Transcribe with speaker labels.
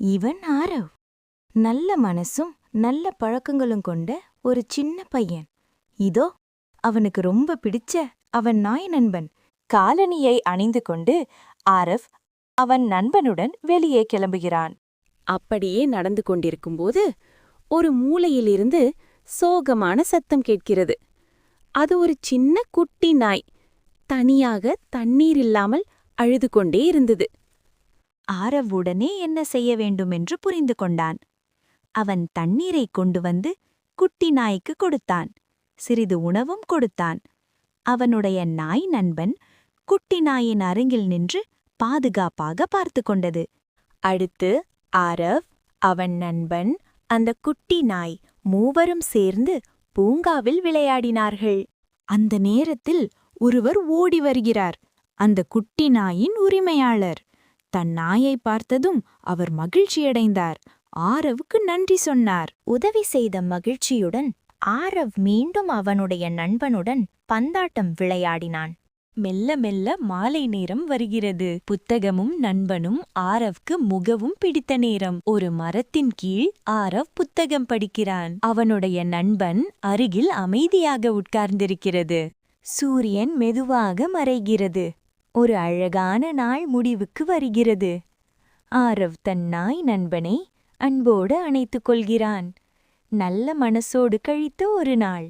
Speaker 1: இவன் ஆரவ். நல்ல மனசும் நல்ல பழக்கங்களும் கொண்ட ஒரு சின்ன பையன். இதோ அவனுக்கு ரொம்ப பிடிச்ச அவன் நாய் நண்பன். காலணியை அணிந்து கொண்டு ஆரவ் அவன் நண்பனுடன் வெளியே கிளம்புகிறான்.
Speaker 2: அப்படியே நடந்து கொண்டிருக்கும்போது ஒரு மூலையிலிருந்து சோகமான சத்தம் கேட்கிறது. அது ஒரு சின்ன குட்டி நாய் தனியாக தண்ணீர் இல்லாமல் அழுது கொண்டே இருந்தது.
Speaker 1: ஆரவ் உடனே என்ன செய்ய வேண்டுமென்று புரிந்து கொண்டான். அவன் தண்ணீரைக் கொண்டு வந்து குட்டி நாய்க்கு கொடுத்தான். சிறிது உணவும் கொடுத்தான். அவனுடைய நாய் நண்பன் குட்டி நாயின் அருகில் நின்று பாதுகாப்பாக பார்த்து கொண்டது. அடுத்து ஆரவ், அவன் நண்பன், அந்த குட்டி நாய் மூவரும் சேர்ந்து பூங்காவில் விளையாடினார்கள். அந்த நேரத்தில் ஒருவர் ஓடி வருகிறார். அந்த குட்டி நாயின் உரிமையாளர். தன் நாயை பார்த்ததும் அவர் மகிழ்ச்சியடைந்தார். ஆரவுக்கு நன்றி சொன்னார். உதவி செய்த மகிழ்ச்சியுடன் ஆரவ் மீண்டும் அவனுடைய நண்பனுடன் பந்தாட்டம் விளையாடினான். மெல்ல மெல்ல மாலை நேரம் வருகிறது. புத்தகமும் நண்பனும் ஆரவ்க்கு மிகவும் பிடித்த நேரம். ஒரு மரத்தின் கீழ் ஆரவ் புத்தகம் படிக்கிறான். அவனுடைய நண்பன் அருகில் அமைதியாக உட்கார்ந்திருக்கிறது. சூரியன் மெதுவாக மறைகிறது. ஒரு அழகான நாள் முடிவுக்கு வருகிறது. ஆரவ் தன் நாய் நண்பனை அன்போடு அணைத்துக் கொள்கிறான். நல்ல மனசோடு கழித்த ஒரு நாள்.